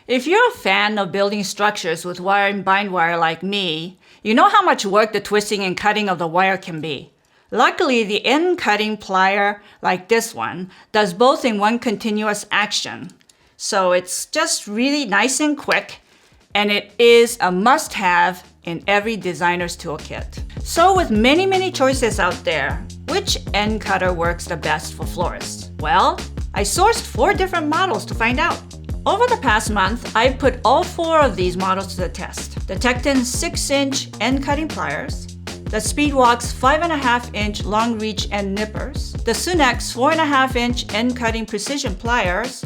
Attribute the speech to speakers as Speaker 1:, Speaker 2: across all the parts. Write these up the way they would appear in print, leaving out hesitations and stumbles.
Speaker 1: If you're a fan of building structures with wire and bindwire like me, you know how much work the twisting and cutting of the wire can be. Luckily, the end cutting plier, like this one, does both in one continuous action. So it's just really nice and quick, and it is a must-have in every designer's toolkit. So with many choices out there, which end cutter works the best for florists? Well, I sourced 4 different models to find out. Over the past month, I've put all 4 of these models to the test. The Tekton 6-inch end cutting pliers, the Speedwox 5.5-inch long reach end nippers, the Sunex 4.5-inch end cutting precision pliers,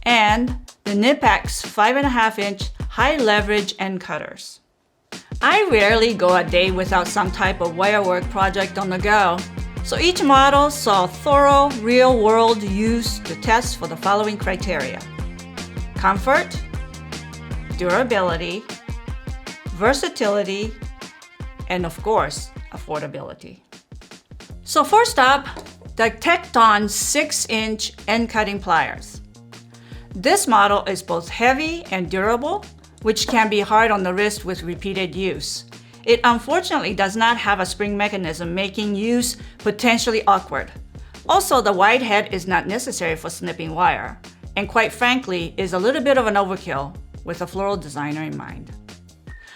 Speaker 1: and the Knipex 5.5-inch high leverage end cutters. I rarely go a day without some type of wirework project on the go, so each model saw thorough real-world use to test for the following criteria: comfort, durability, versatility, and of course, affordability. So first up, the Tekton 6-inch end cutting pliers. This model is both heavy and durable, which can be hard on the wrist with repeated use. It unfortunately does not have a spring mechanism, making use potentially awkward. Also, the wide head is not necessary for snipping wire, and quite frankly, is a little bit of an overkill with a floral designer in mind.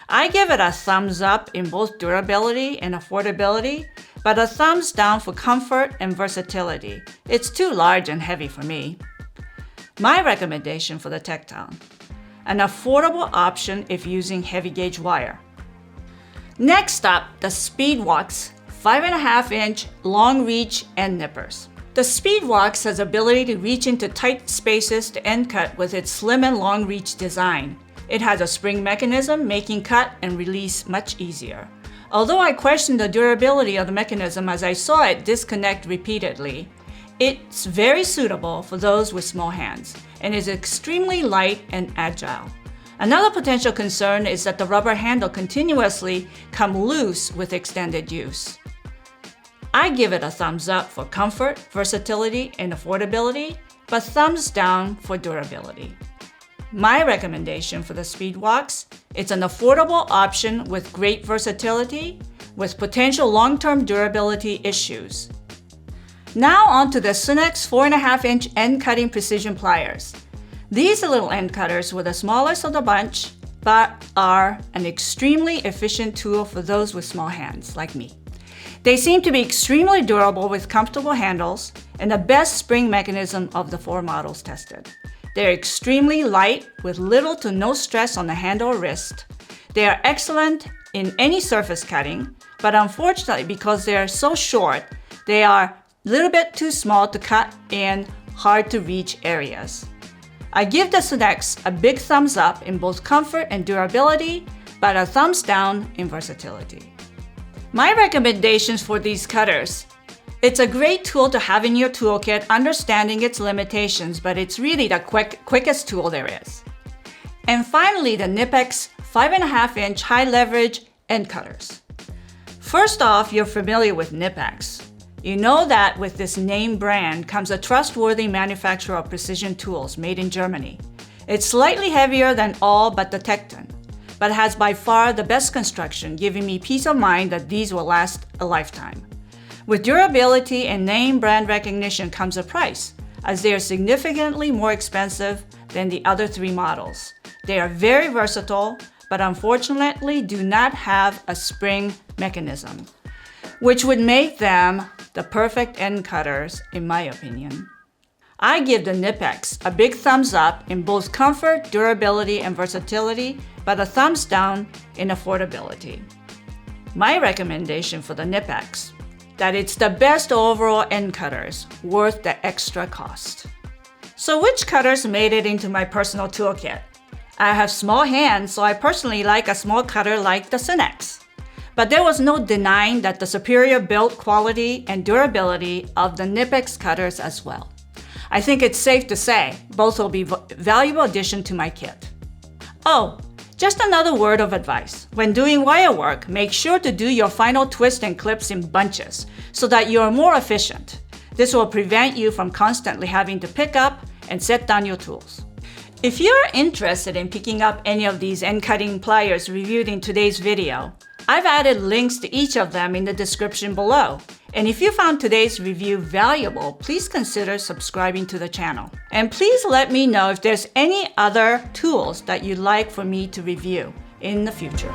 Speaker 1: I give it a thumbs up in both durability and affordability, but a thumbs down for comfort and versatility. It's too large and heavy for me. My recommendation for the Tekton: an affordable option if using heavy gauge wire. Next up, the Speedwox 5.5-inch long reach end nippers. The Speedwox has the ability to reach into tight spaces to end cut with its slim and long reach design. It has a spring mechanism, making cut and release much easier. Although I questioned the durability of the mechanism as I saw it disconnect repeatedly, it's very suitable for those with small hands and is extremely light and agile. Another potential concern is that the rubber handle continuously comes loose with extended use. I give it a thumbs up for comfort, versatility, and affordability, but thumbs down for durability. My recommendation for the Speedwox: it's an affordable option with great versatility, with potential long-term durability issues. Now on to the Sunex 4.5-inch end cutting precision pliers. These little end cutters were the smallest of the bunch, but are an extremely efficient tool for those with small hands like me. They seem to be extremely durable with comfortable handles and the best spring mechanism of the 4 models tested. They're extremely light with little to no stress on the hand or wrist. They are excellent in any surface cutting, but unfortunately because they are so short, they are a little bit too small to cut in hard to reach areas. I give the Sunex a big thumbs up in both comfort and durability, but a thumbs down in versatility. My recommendations for these cutters: it's a great tool to have in your toolkit, understanding its limitations, but it's really the quickest tool there is. And finally, the Knipex 5.5-inch high leverage end cutters. First off, you're familiar with Knipex. You know that with this name brand comes a trustworthy manufacturer of precision tools made in Germany. It's slightly heavier than all but the Tecton, but has by far the best construction, giving me peace of mind that these will last a lifetime. With durability and name brand recognition comes a price, as they are significantly more expensive than the other 3 models. They are very versatile, but unfortunately do not have a spring mechanism, which would make them the perfect end cutters in my opinion. I give the Knipex a big thumbs up in both comfort, durability, and versatility, but a thumbs down in affordability. My recommendation for the Knipex: that it's the best overall end cutters, worth the extra cost. So which cutters made it into my personal toolkit? I have small hands, so I personally like a small cutter like the Sunex. But there was no denying that the superior build quality and durability of the Knipex cutters as well. I think it's safe to say both will be valuable addition to my kit. Oh, just another word of advice. When doing wire work, make sure to do your final twist and clips in bunches so that you are more efficient. This will prevent you from constantly having to pick up and set down your tools. If you're interested in picking up any of these end cutting pliers reviewed in today's video, I've added links to each of them in the description below. And if you found today's review valuable, please consider subscribing to the channel. And please let me know if there's any other tools that you'd like for me to review in the future.